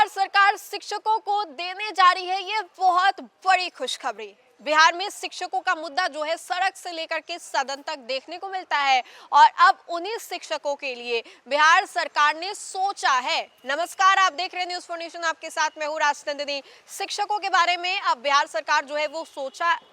बिहार सरकार शिक्षकों को देने जा रही है ये बहुत बड़ी खुशखबरी। बिहार में शिक्षकों का मुद्दा जो है सड़क से लेकर के सदन तक देखने को मिलता है और अब उन्हीं शिक्षकों के लिए बिहार सरकार ने सोचा है। नमस्कार, आप देख रहे हैं न्यूज़ फॉर नेशन, आपके साथ मैं हूँ राजनंदिनी। शिक्षकों के बारे में अब बिहार सरकार जो है वो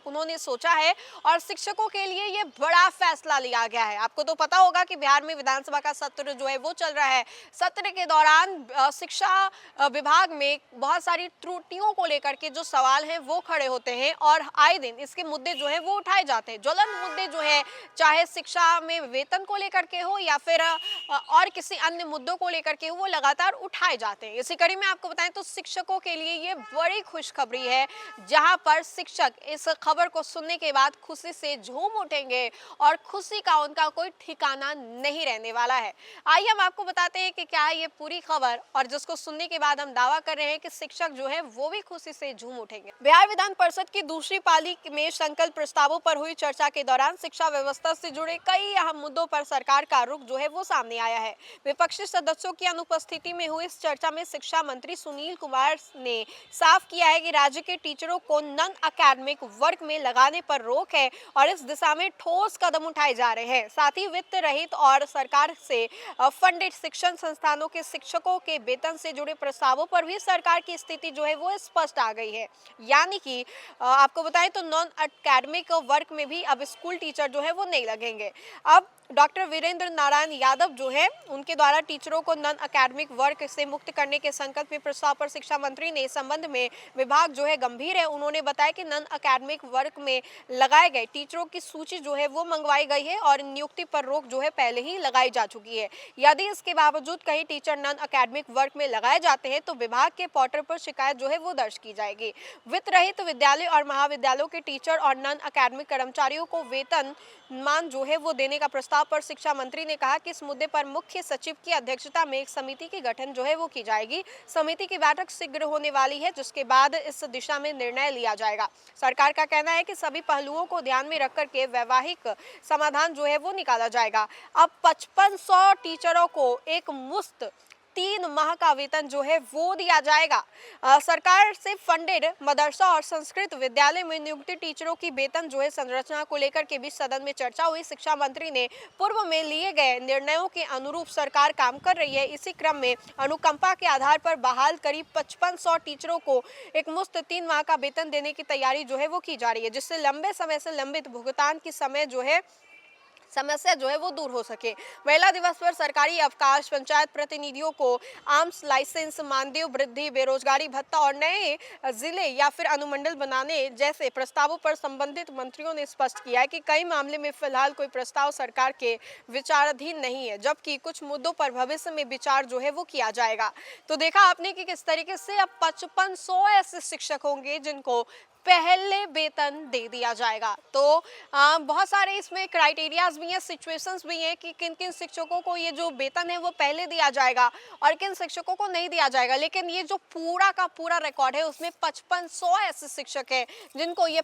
उन्होंने सोचा है और शिक्षकों के लिए ये बड़ा फैसला लिया गया है। आपको तो पता होगा कि बिहार में विधानसभा का सत्र जो है वो चल रहा है। सत्र के दौरान शिक्षा विभाग में बहुत सारी त्रुटियों को लेकर के जो सवाल हैं वो खड़े होते हैं और आए दिन इसके मुद्दे जो है वो उठाए जाते हैं। ज्वलंत मुद्दे जो है, चाहे शिक्षा में वेतन को लेकर के हो या फिर और किसी अन्य मुद्दों को लेकर के वो लगातार उठाए जाते हैं। इसी कड़ी में आपको बताएं तो शिक्षकों के लिए ये बड़ी खुशखबरी है, जहां पर शिक्षक इस खबर को सुनने के बाद खुशी से झूम उठेंगे और खुशी का उनका कोई ठिकाना नहीं रहने वाला है। आइए हम आपको बताते हैं कि क्या है ये पूरी खबर, और जिसको सुनने के बाद हम दावा कर रहे हैं कि शिक्षक जो है वो भी खुशी से झूम उठेंगे। बिहार विधान परिषद की दूसरी पाली में संकल्प प्रस्तावों पर हुई चर्चा के दौरान शिक्षा व्यवस्था से जुड़े कई अहम मुद्दों पर सरकार का रुख जो है वो सामने आया है। विपक्षी सदस्यों की अनुपस्थिति में हुई इस चर्चा में शिक्षा मंत्री सुनील कुमार ने साफ किया है कि राज्य के टीचरों को नॉन एकेडमिक वर्क में लगाने पर रोक है और इस दिशा में ठोस कदम उठाए जा रहे हैं। साथ ही वित्त रहित और सरकार से फंडेड शिक्षण संस्थानों के शिक्षकों के वेतन से जुड़े प्रस्तावों पर भी सरकार की स्थिति जो है वो स्पष्ट आ गई है। यानी कि आपको बताएं तो नॉन एकेडमिक वर्क में भी अब स्कूल टीचर जो है वो नहीं लगेंगे। अब डॉक्टर वीरेंद्र नारायण यादव जो है उनके द्वारा टीचरों को नॉन एकेडमिक वर्क से मुक्त करने के संकल्प में प्रस्ताव पर शिक्षा मंत्री ने इस संबंध में विभाग जो है गंभीर है। उन्होंने बताया कि नॉन एकेडमिक वर्क में लगाए गए टीचरों की सूची जो है वो मंगवाई गई है और नियुक्ति पर रोक जो है पहले ही लगाई जा चुकी है। यदि इसके बावजूद कहीं टीचर नॉन एकेडमिक वर्क में लगाए जाते हैं तो विभाग के पोर्टल पर शिकायत जो है वो दर्ज की जाएगी। वित्त रहित विद्यालय और महाविद्यालयों के टीचर और नॉन एकेडमिक कर्मचारियों को वेतन मान जो है वो देने का प्रस्ताव पर शिक्षा मंत्री ने कहा कि इस मुद्दे पर मुख्य सचिव की अध्यक्षता में एक समिति की गठन जो है वो की जाएगी। समिति की बैठक शीघ्र होने वाली है, जिसके बाद इस दिशा में निर्णय लिया जाएगा। सरकार का कहना है कि सभी पहलुओं को ध्यान में रखकर के वैवाहिक समाधान जो है वो निकाला जाएगा। अब 5500 टीचरों को एक मुश्त 3 माह का वेतन जो है वो दिया जाएगा। सरकार से फंडेड मदरसा और संस्कृत विद्यालय में नियुक्त टीचरों की वेतन जो है संरचना को लेकर के भी सदन में चर्चा हुई। शिक्षा मंत्री ने पूर्व में लिए गए निर्णयों के अनुरूप सरकार काम कर रही है। इसी क्रम में अनुकंपा के आधार पर बहाल करीब 5500 टीचरों को एक मुश्त 3 माह का वेतन देने की तैयारी जो है वो की जा रही है, जिससे लंबे समय से लंबित भुगतान की समस्या जो है वो दूर हो सके। महिला दिवस पर सरकारी अवकाश, पंचायत प्रतिनिधियों को आर्म्स लाइसेंस, मानदेय वृद्धि, बेरोजगारी भत्ता और नए जिले या फिर अनुमंडल बनाने जैसे प्रस्तावों पर संबंधित मंत्रियों ने स्पष्ट किया है कि कई मामले में फिलहाल कोई प्रस्ताव सरकार के विचाराधीन नहीं है, जबकि कुछ मुद्दों पर भविष्य में विचार जो है वो किया जाएगा। तो देखा आपने कि किस तरीके से अब 5500 ऐसे शिक्षक होंगे जिनको पहले वेतन दे दिया जाएगा। तो बहुत सारे इसमें क्राइटेरियाज भी हैं, सिचुएशंस भी हैं कि किन किन शिक्षकों को ये जो वेतन है वो पहले दिया जाएगा और किन शिक्षकों को नहीं दिया जाएगा। लेकिन ये जो पूरा का पूरा रिकॉर्ड है उसमें 5500 ऐसे शिक्षक हैं जिनको ये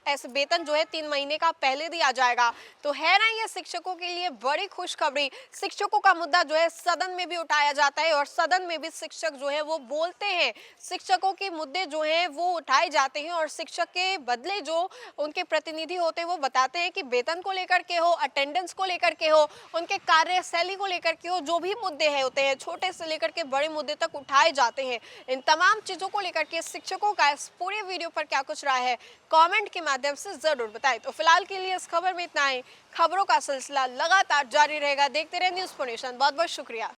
ऐसे वेतन जो है 3 महीने का पहले दिया जाएगा। तो है ना ये शिक्षकों के लिए बड़ी खुशखबरी। शिक्षकों का मुद्दा जो है सदन में भी उठाया जाता है और सदन में भी शिक्षक जो है वो बोलते हैं। शिक्षकों के मुद्दे जो हैं वो उठाए जाते हैं और शिक्षक के बदले जो उनके प्रतिनिधि होते हैं वो बताते हैं कि वेतन को लेकर के हो, अटेंडेंस को लेकर के हो, उनके कार्यशैली को लेकर के हो, जो भी मुद्दे हैं होते हैं छोटे से लेकर के बड़े मुद्दे तक उठाए जाते हैं। इन तमाम चीजों को लेकर के शिक्षकों का इस पूरे वीडियो पर क्या कुछ राय है, कमेंट के माध्यम से जरूर बताएं। तो फिलहाल के लिए इस खबर में इतना ही। खबरों का सिलसिला लगातार जारी रहेगा। देखते रहे न्यूज़ फॉर नेशन। बहुत बहुत शुक्रिया।